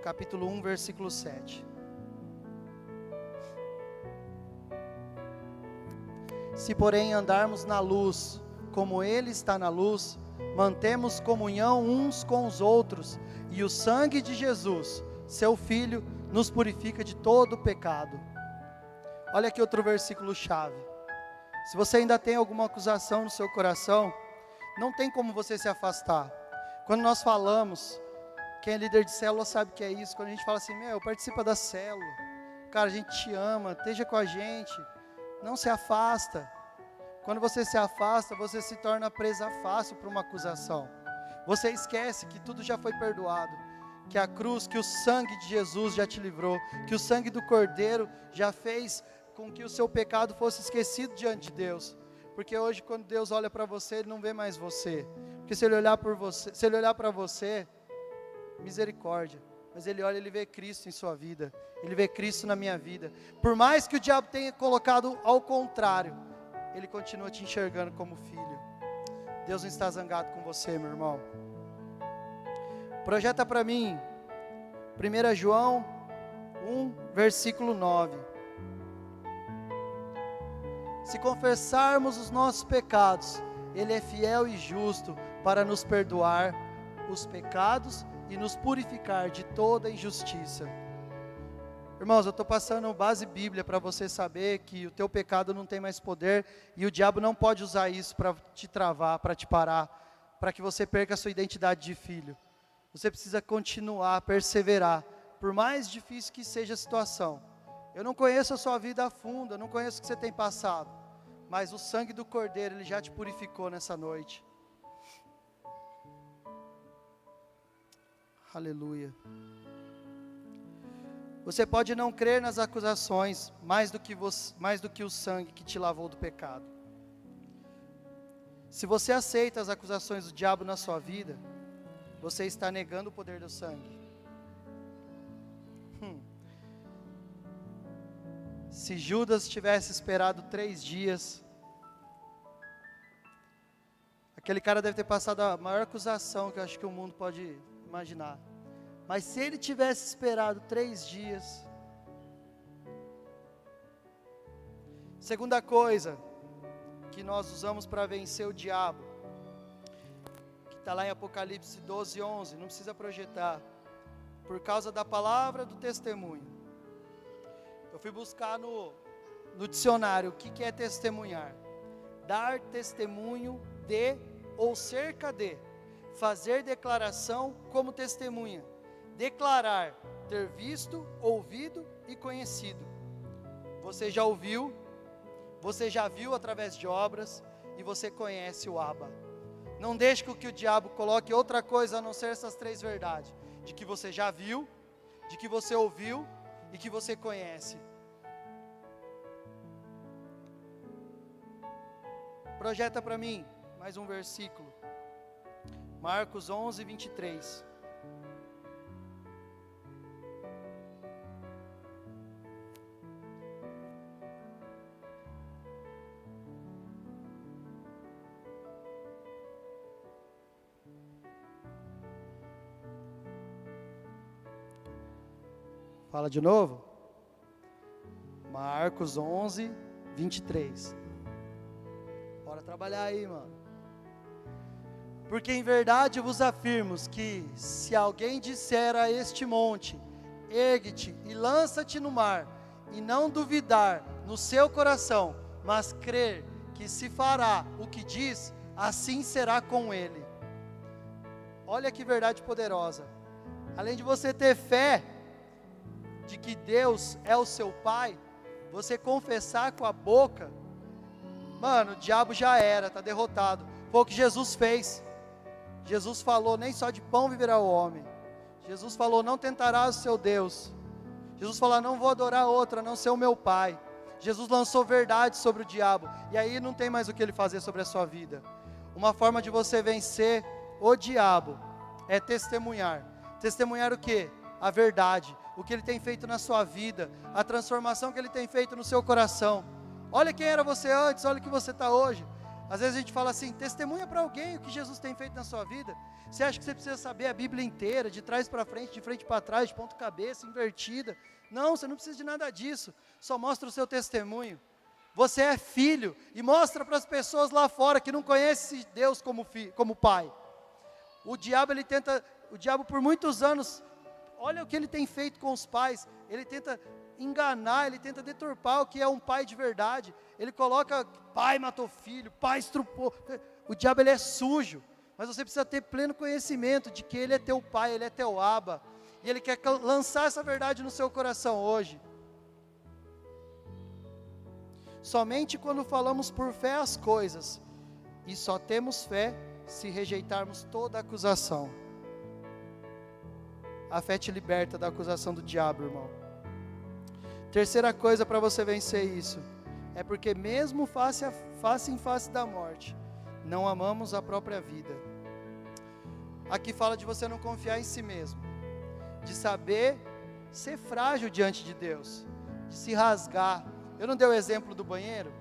capítulo 1, versículo 7. Se porém andarmos na luz, como Ele está na luz, mantemos comunhão uns com os outros, e o sangue de Jesus, seu Filho, nos purifica de todo pecado. Olha aqui outro versículo chave. Se você ainda tem alguma acusação no seu coração, não tem como você se afastar. Quando nós falamos, quem é líder de célula sabe que é isso. Quando a gente fala assim, participa da célula, cara, a gente te ama, esteja com a gente, não se afasta. Quando você se afasta, você se torna presa fácil para uma acusação. Você esquece que tudo já foi perdoado, que a cruz, que o sangue de Jesus já te livrou, que o sangue do Cordeiro já fez com que o seu pecado fosse esquecido diante de Deus. Porque hoje, quando Deus olha para você, Ele não vê mais você. Porque se Ele olhar para você, misericórdia. Mas Ele olha, Ele vê Cristo em sua vida. Ele vê Cristo na minha vida. Por mais que o diabo tenha colocado ao contrário, Ele continua te enxergando como filho. Deus não está zangado com você, meu irmão. Projeta para mim 1 João 1, versículo 9. Se confessarmos os nossos pecados, Ele é fiel e justo para nos perdoar os pecados e nos purificar de toda injustiça. Irmãos, eu estou passando base Bíblia para você saber que o teu pecado não tem mais poder e o diabo não pode usar isso para te travar, para te parar, para que você perca a sua identidade de filho. Você precisa continuar, perseverar, por mais difícil que seja a situação. Eu não conheço a sua vida a fundo, eu não conheço o que você tem passado, mas o sangue do Cordeiro, Ele já te purificou nessa noite. Aleluia. Você pode não crer nas acusações mais do que o sangue que te lavou do pecado. Se você aceita as acusações do diabo na sua vida, você está negando o poder do sangue. Se Judas tivesse esperado 3 dias, aquele cara deve ter passado a maior acusação que eu acho que o mundo pode imaginar. Mas se ele tivesse esperado 3 dias. Segunda coisa que nós usamos para vencer o diabo, que está lá em Apocalipse 12, 11, não precisa projetar, por causa da palavra do testemunho. Eu fui buscar no dicionário o que é testemunhar. Dar testemunho de ou cerca de, fazer declaração como testemunha, declarar, ter visto, ouvido e conhecido. Você já ouviu, você já viu através de obras e você conhece o Abba. Não deixe que o diabo coloque outra coisa a não ser essas 3 verdades, de que você já viu, de que você ouviu e que você conhece. Projeta para mim mais um versículo. Marcos 11, 23. Fala de novo. Marcos 11, 23. Bora trabalhar aí, mano. Porque em verdade vos afirmo que se alguém disser a este monte, ergue-te e lança-te no mar, e não duvidar no seu coração, mas crer que se fará o que diz, assim será com ele. Olha que verdade poderosa. Além de você ter fé de que Deus é o seu Pai, você confessar com a boca, mano, o diabo já era, está derrotado. Foi o que Jesus fez. Jesus falou, nem só de pão viverá o homem. Jesus falou, não tentarás o seu Deus. Jesus falou, não vou adorar outro a não ser o meu Pai. Jesus lançou verdade sobre o diabo, e aí não tem mais o que ele fazer sobre a sua vida. Uma forma de você vencer o diabo é testemunhar. Testemunhar o quê? A verdade, o que ele tem feito na sua vida, a transformação que ele tem feito no seu coração. Olha quem era você antes, olha o que você está hoje. Às vezes a gente fala assim, testemunha para alguém o que Jesus tem feito na sua vida. Você acha que você precisa saber a Bíblia inteira, de trás para frente, de frente para trás, de ponta cabeça, invertida. Não, você não precisa de nada disso, só mostra o seu testemunho. Você é filho, e mostra para as pessoas lá fora que não conhecem Deus como Pai. O diabo por muitos anos, olha o que ele tem feito com os pais, ele tenta enganar, ele tenta deturpar o que é um pai de verdade. Ele coloca, pai matou filho, pai estrupou. O diabo, ele é sujo, mas você precisa ter pleno conhecimento de que ele é teu pai, ele é teu Abba, e ele quer lançar essa verdade no seu coração hoje. Somente quando falamos por fé as coisas, e só temos fé se rejeitarmos toda acusação. A fé te liberta da acusação do diabo, irmão. Terceira coisa para você vencer isso, é porque mesmo face em face da morte, não amamos a própria vida. Aqui fala de você não confiar em si mesmo, de saber ser frágil diante de Deus, de se rasgar. Eu não dei o exemplo do banheiro?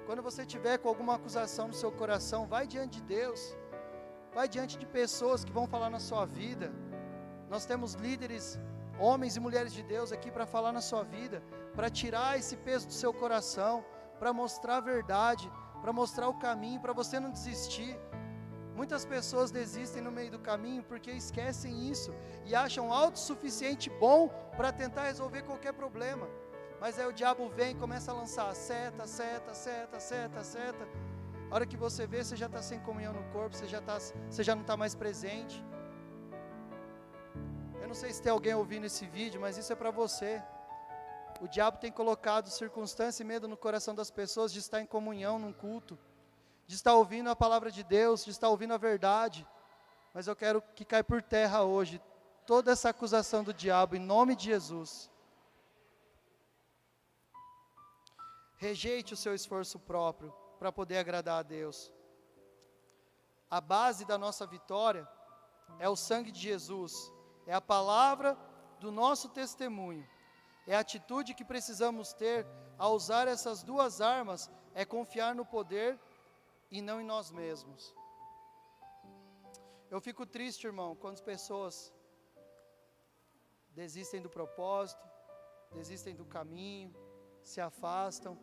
Quando você tiver com alguma acusação no seu coração, vai diante de Deus. Vai diante de pessoas que vão falar na sua vida. Nós temos líderes, homens e mulheres de Deus aqui para falar na sua vida, para tirar esse peso do seu coração, para mostrar a verdade, para mostrar o caminho, para você não desistir. Muitas pessoas desistem no meio do caminho porque esquecem isso e acham autossuficiente bom para tentar resolver qualquer problema. Mas aí o diabo vem e começa a lançar seta. A hora que você vê, você já está sem comunhão no corpo, você já não está mais presente. Eu não sei se tem alguém ouvindo esse vídeo, mas isso é para você. O diabo tem colocado circunstância e medo no coração das pessoas de estar em comunhão num culto, de estar ouvindo a palavra de Deus, de estar ouvindo a verdade. Mas eu quero que caia por terra hoje toda essa acusação do diabo, em nome de Jesus. Rejeite o seu esforço próprio para poder agradar a Deus. A base da nossa vitória é o sangue de Jesus, é a palavra do nosso testemunho, é a atitude que precisamos ter ao usar essas duas armas, é confiar no poder e não em nós mesmos. Eu fico triste, irmão, quando as pessoas desistem do propósito, desistem do caminho, se afastam.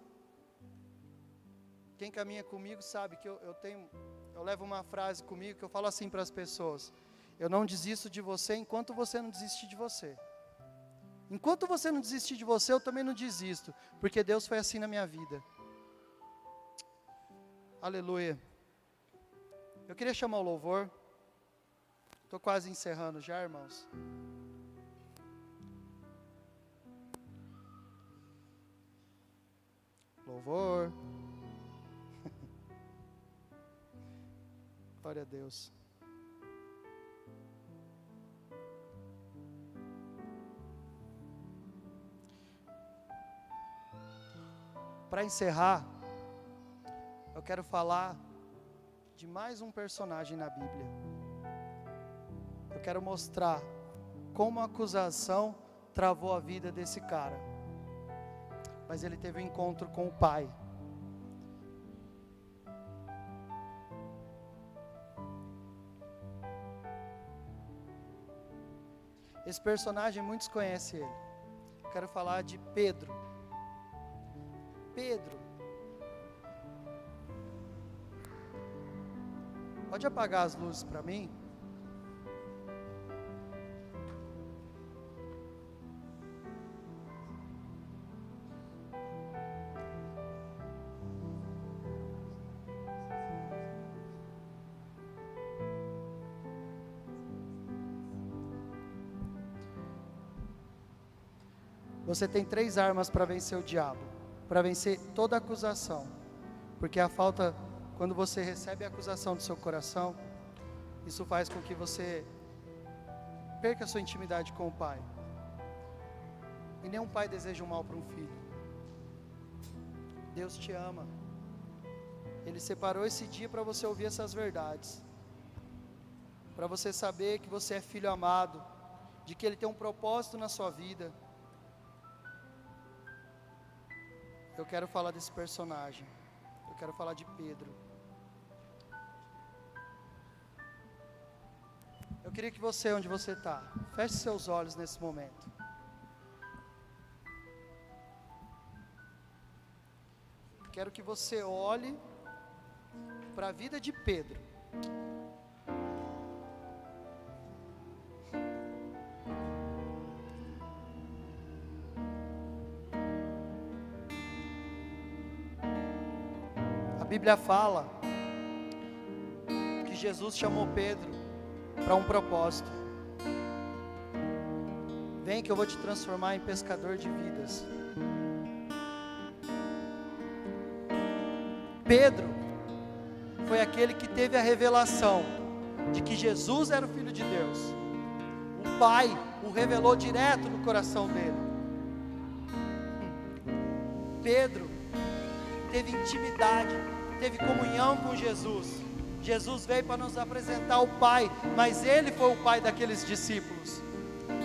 Quem caminha comigo sabe que eu levo uma frase comigo que eu falo assim para as pessoas: eu não desisto de você enquanto você não desistir de você. Enquanto você não desistir de você, eu também não desisto, porque Deus foi assim na minha vida. Aleluia. Eu queria chamar o louvor. Estou quase encerrando já, irmãos. Louvor. Glória a Deus. Para encerrar, eu quero falar de mais um personagem na Bíblia. Eu quero mostrar como a acusação travou a vida desse cara. Mas ele teve um encontro com o Pai. Esse personagem muitos conhecem ele. Eu quero falar de Pedro. Pedro. Pode apagar as luzes para mim? Você tem 3 armas para vencer o diabo, para vencer toda acusação, porque a falta, quando você recebe a acusação do seu coração, isso faz com que você perca a sua intimidade com o Pai. E nenhum pai deseja o mal para um filho. Deus te ama. Ele separou esse dia para você ouvir essas verdades, para você saber que você é filho amado, de que Ele tem um propósito na sua vida. Eu quero falar desse personagem. Eu quero falar de Pedro. Eu queria que você, onde você está, feche seus olhos nesse momento. Quero que você olhe para a vida de Pedro. A Bíblia fala que Jesus chamou Pedro para um propósito. Vem que eu vou te transformar em pescador de vidas. Pedro foi aquele que teve a revelação de que Jesus era o Filho de Deus. O Pai o revelou direto no coração dele. Pedro teve intimidade, teve comunhão com Jesus. Jesus veio para nos apresentar o Pai, mas Ele foi o Pai daqueles discípulos.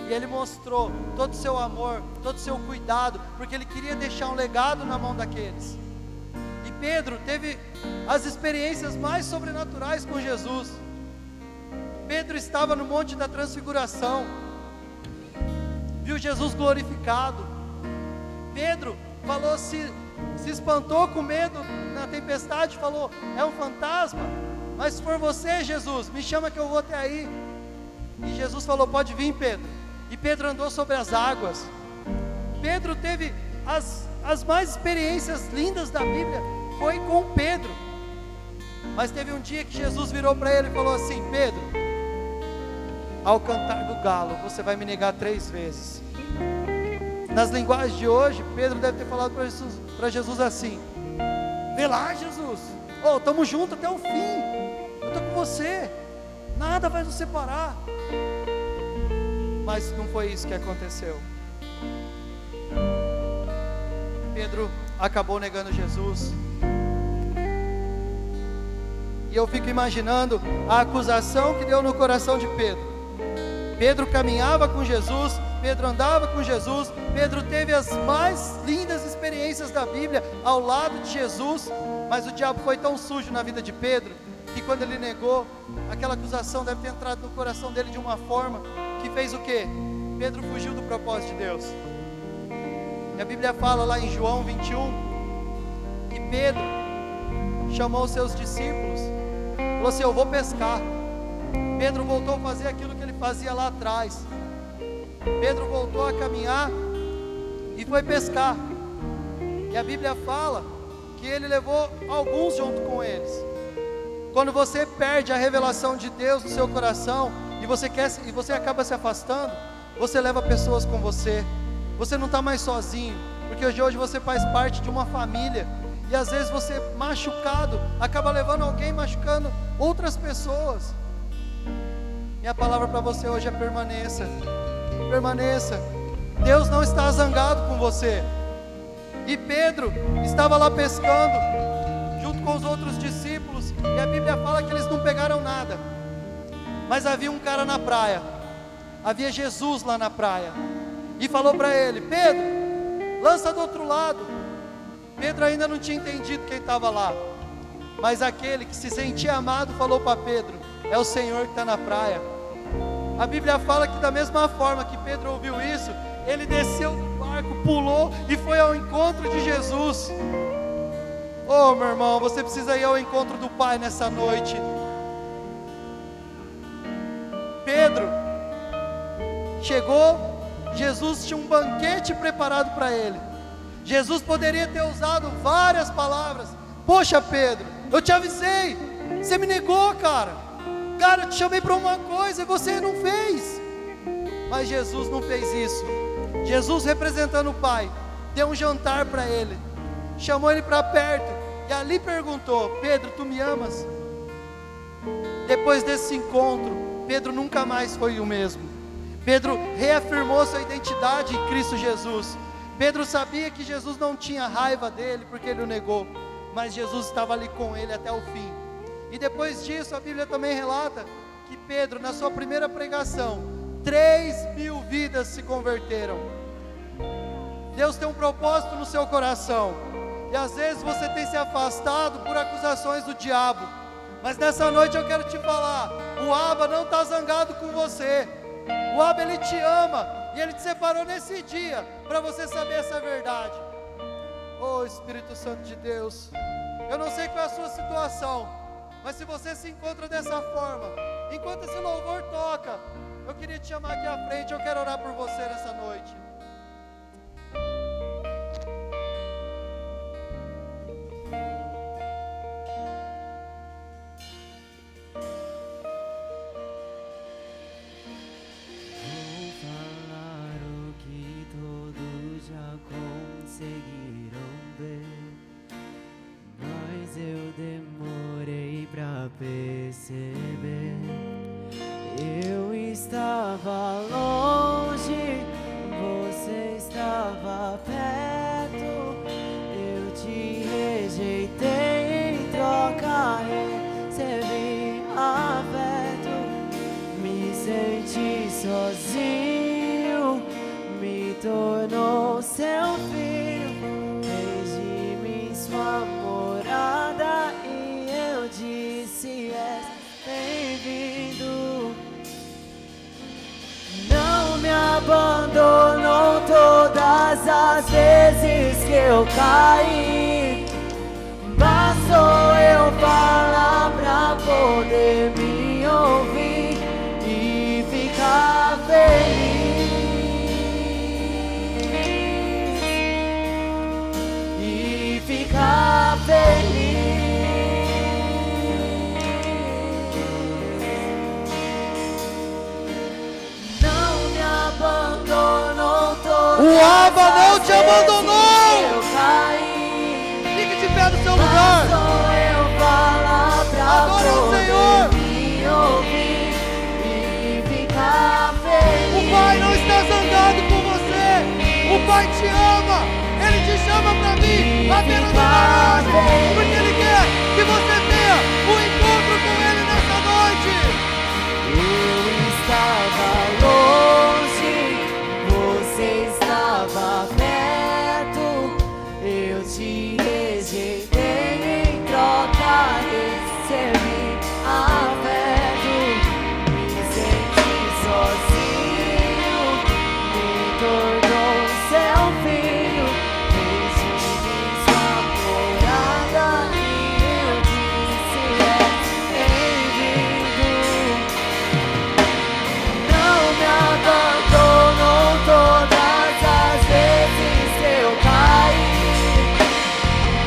E Ele mostrou todo o seu amor, todo o seu cuidado, porque Ele queria deixar um legado na mão daqueles. E Pedro teve as experiências mais sobrenaturais com Jesus. Pedro estava no Monte da Transfiguração, viu Jesus glorificado. Pedro falou, se espantou com medo na tempestade, falou: é um fantasma, mas se for você, Jesus, me chama que eu vou até aí. E Jesus falou: pode vir, Pedro. E Pedro andou sobre as águas. Pedro teve as mais experiências lindas da Bíblia, foi com Pedro. Mas teve um dia que Jesus virou para ele e falou assim: Pedro, ao cantar do galo, você vai me negar 3 vezes. Nas linguagens de hoje, Pedro deve ter falado para Jesus assim: vê lá, Jesus, estamos juntos até o fim, eu estou com você, nada vai nos separar. Mas não foi isso que aconteceu. Pedro acabou negando Jesus. E eu fico imaginando a acusação que deu no coração de Pedro. Pedro caminhava com Jesus, Pedro andava com Jesus, Pedro teve as mais lindas experiências da Bíblia ao lado de Jesus, mas o diabo foi tão sujo na vida de Pedro, que quando ele negou, aquela acusação deve ter entrado no coração dele de uma forma que fez o quê? Pedro fugiu do propósito de Deus. E a Bíblia fala lá em João 21, que Pedro chamou os seus discípulos, falou assim: eu vou pescar. Pedro voltou a fazer aquilo que ele fazia lá atrás. Pedro voltou a caminhar e foi pescar. E a Bíblia fala que ele levou alguns junto com eles. Quando você perde a revelação de Deus no seu coração e você acaba se afastando, você leva pessoas com você. Você não está mais sozinho, porque hoje você faz parte de uma família. E às vezes você, machucado, acaba levando alguém, machucando outras pessoas. Minha palavra para você hoje é: permaneça. Permaneça. Deus não está zangado com você. E Pedro estava lá pescando junto com os outros discípulos, e a Bíblia fala que eles não pegaram nada, mas havia um cara na praia, havia Jesus lá na praia, e falou para ele: Pedro, lança do outro lado. Pedro ainda não tinha entendido quem estava lá, mas aquele que se sentia amado falou para Pedro: é o Senhor que está na praia. A Bíblia fala que da mesma forma que Pedro ouviu isso, ele desceu do barco, pulou e foi ao encontro de Jesus. Oh, meu irmão, você precisa ir ao encontro do Pai nessa noite. Pedro chegou, Jesus tinha um banquete preparado para ele. Jesus poderia ter usado várias palavras: poxa, Pedro, eu te avisei, você me negou, cara, eu te chamei para uma coisa e você não fez. Mas Jesus não fez isso. Jesus, representando o Pai, deu um jantar para ele, chamou ele para perto e ali perguntou: Pedro, tu me amas? Depois desse encontro, Pedro nunca mais foi o mesmo. Pedro reafirmou sua identidade em Cristo Jesus. Pedro sabia que Jesus não tinha raiva dele porque ele o negou, mas Jesus estava ali com ele até o fim. E depois disso, a Bíblia também relata que Pedro, na sua primeira pregação, 3.000 vidas se converteram. Deus tem um propósito no seu coração, e às vezes você tem se afastado por acusações do diabo, mas nessa noite eu quero te falar: o Abba não está zangado com você. O Abba, Ele te ama, e Ele te separou nesse dia para você saber essa verdade. Oh, Espírito Santo de Deus, eu não sei qual é a sua situação, mas se você se encontra dessa forma, enquanto esse louvor toca, eu queria te chamar aqui à frente. Eu quero orar por você nessa noite. Vou falar o que todos já conseguiram ver, mas eu demorei pra perceber. Eu estava longe, vezes que eu caí, bastou eu falar pra poder me ouvir e ficar feliz. E ficar feliz. Não me abandonou todas O Abba não te as abandonou. vezes que eu caí. Fique de pé no seu lugar. Bastou eu falar pra Adore ao poder Senhor. me ouvir e ficar feliz. O Pai não está zangado com você. O Pai te ama. Ele te chama para mim apenas uma noite, porque Ele quer que você tenha um encontro com Ele nessa noite. Eu estava longe, você estava perto. Eu te rejeitei, em troca recebi afeto. Me senti sozinho, me tornou seu filho. Fez de sua morada e eu disse bem-vindo. Não me abandonou todas as vezes que eu caí.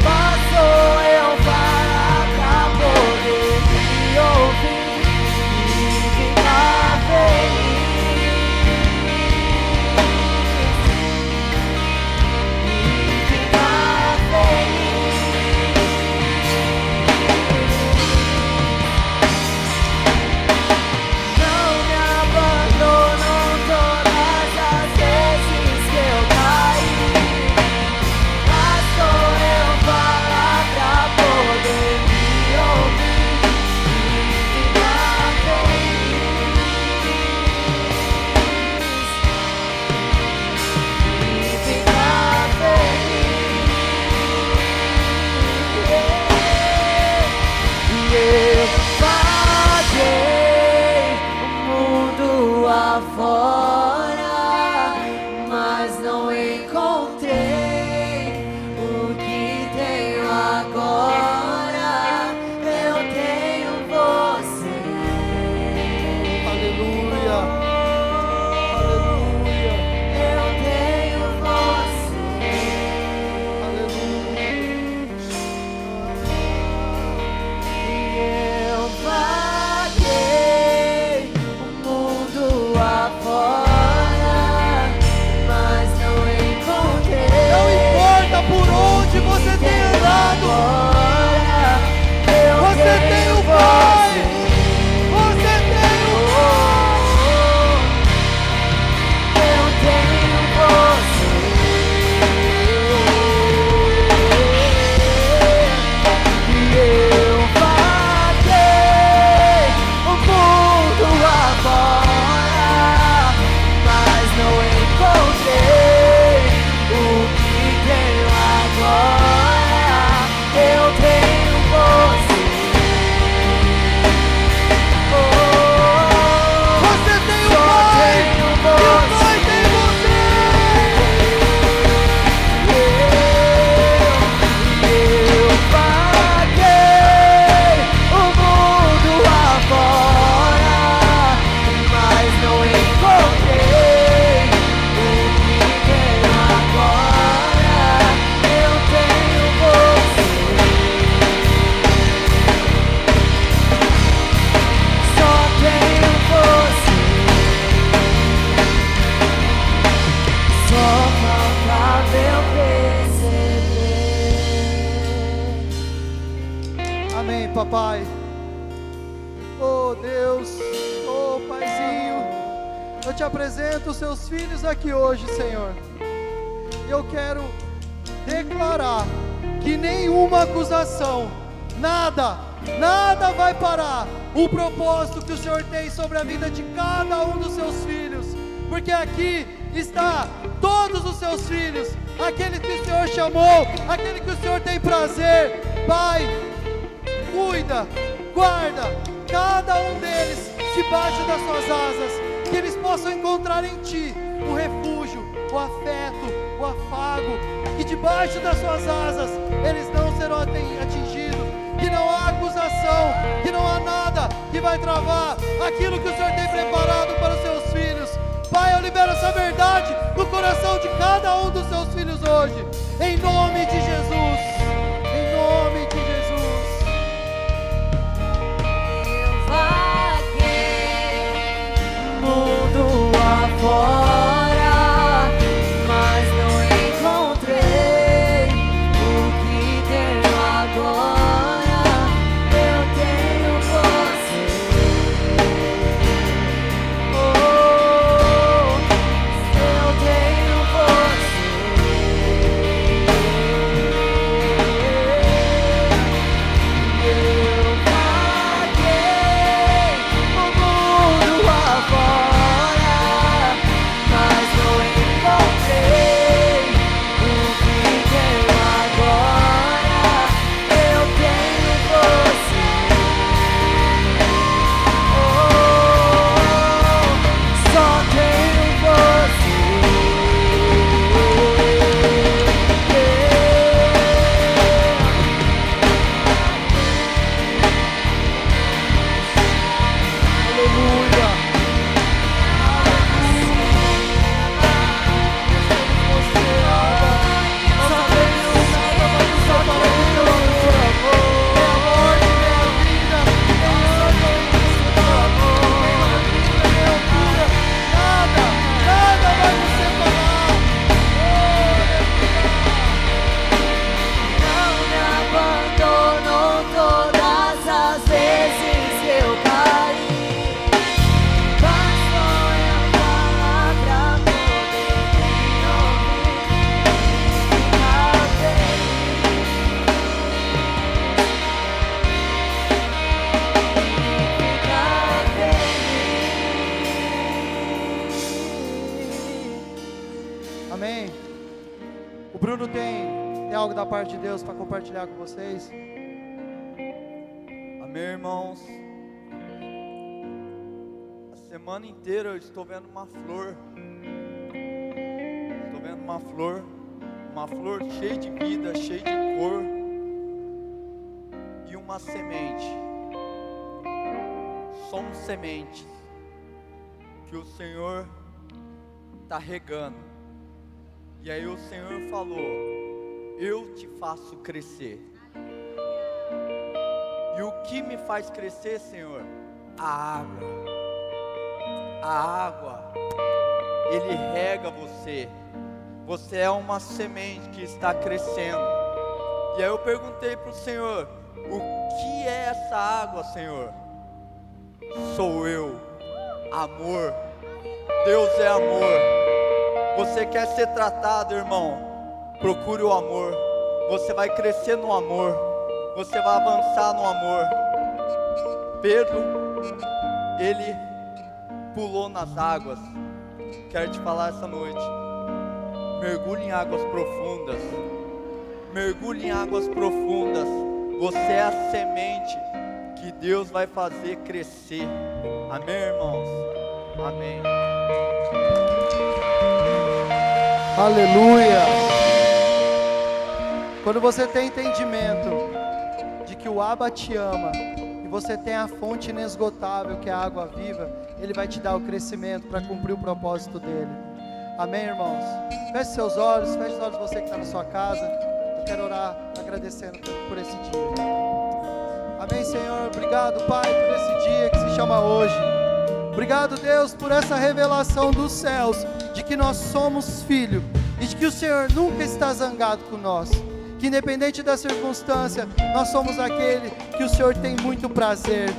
Bastou eu falar pra poder me ouvir e ficar feliz. E ficar feliz. Não me abandonou todas as vezes que eu caí. Bastou eu falar pra poder me ouvir e ficar feliz. E ficar feliz. E eu paguei o mundo afora, mas não encontrei o que tenho agora. Eu tenho você. Aleluia. Aleluia. Eu tenho você. Aleluia. E eu paguei o mundo afora, mas não encontrei. Não importa por onde você tem andado, Agora eu você tem tenho o Pai. Você tem o Eu tenho você. E eu paguei o mundo afora, mas não encontrei o que tenho agora. Eu tenho você. Você tem o Pai. E o Pai tem você. Eu paguei o mundo afora, mas não encontrei o que tenho agora. Eu tenho você. Só tenho você. Só faltava eu perceber. Amém, papai. Oh Deus, oh Paizinho, eu te apresento os seus filhos aqui hoje, Senhor. Eu quero declarar que nenhuma acusação, nada vai parar o propósito que o Senhor tem sobre a vida de cada um dos seus filhos, porque aqui está todos os seus filhos, aqueles que o Senhor chamou, aquele que o Senhor tem prazer. Pai, cuida, guarda cada um deles debaixo das suas asas, que eles possam encontrar em Ti o refúgio, o afeto, o afago, que debaixo das suas asas eles não serão atingidos, que não há acusação, que não há nada que vai travar aquilo que o Senhor tem preparado para os seus filhos. Pai, eu libero essa verdade no coração de cada um dos seus filhos hoje, em nome de Jesus, em nome de Jesus. Eu vaguei mundo afora, mas não encontrei o que tenho agora. Eu tenho você. Oh, eu tenho você. Eu vaguei o mundo afora, mas não encontrei o que tenho agora. Eu tenho você. Oh, só tenho você. Aleluia. Não me abandonou todas as vezes que eu caí. Bastou a palavra poder me ouvir. Ficar feliz. Amém. O Bruno tem algo da parte de Deus para compartilhar com vocês. Amém, irmãos. A semana inteira eu estou vendo uma flor. Estou vendo uma flor cheia de vida, cheia de cor, e uma semente. Somos sementes que o Senhor está regando. E aí o Senhor falou: eu te faço crescer. E o que me faz crescer, Senhor? A água. A água, Ele rega você. Você é uma semente que está crescendo. E aí eu perguntei para o Senhor: o que é essa água, Senhor? Sou eu. Amor. Deus é amor. Você quer ser tratado, irmão? Procure o amor. Você vai crescer no amor. Você vai avançar no amor. Pedro, ele pulou nas águas. Quero te falar essa noite: mergulhe em águas profundas. Mergulhe em águas profundas. Você é a semente que Deus vai fazer crescer. Amém, irmãos? Amém. Aleluia. Quando você tem entendimento de que o Abba te ama e você tem a fonte inesgotável que é a água viva, Ele vai te dar o crescimento para cumprir o propósito dele. Amém, irmãos? Feche seus olhos, feche os olhos você que está na sua casa. Eu quero orar agradecendo por esse dia. Amém, Senhor. Obrigado, Pai, por esse dia que se chama hoje. Obrigado, Deus, por essa revelação dos céus, de que nós somos filhos, e de que o Senhor nunca está zangado com nós, que independente da circunstância, nós somos aquele que o Senhor tem muito prazer,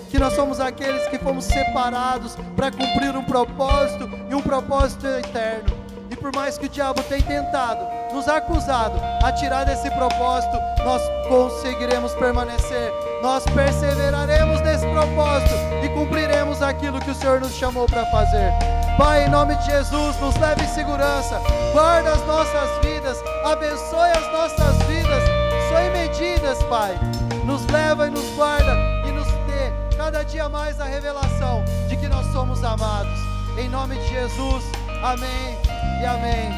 que nós somos aqueles que fomos separados para cumprir um propósito, e um propósito eterno. E por mais que o diabo tenha tentado, nos acusado a tirar desse propósito, nós conseguiremos permanecer, nós perseveraremos nesse propósito e cumpriremos aquilo que o Senhor nos chamou para fazer. Pai, em nome de Jesus, nos leve em segurança, guarda as nossas vidas, abençoe as nossas vidas, só em medidas, Pai, nos leva e nos guarda e nos dê cada dia mais a revelação de que nós somos amados. Em nome de Jesus, amém e amém.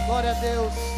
Glória a Deus.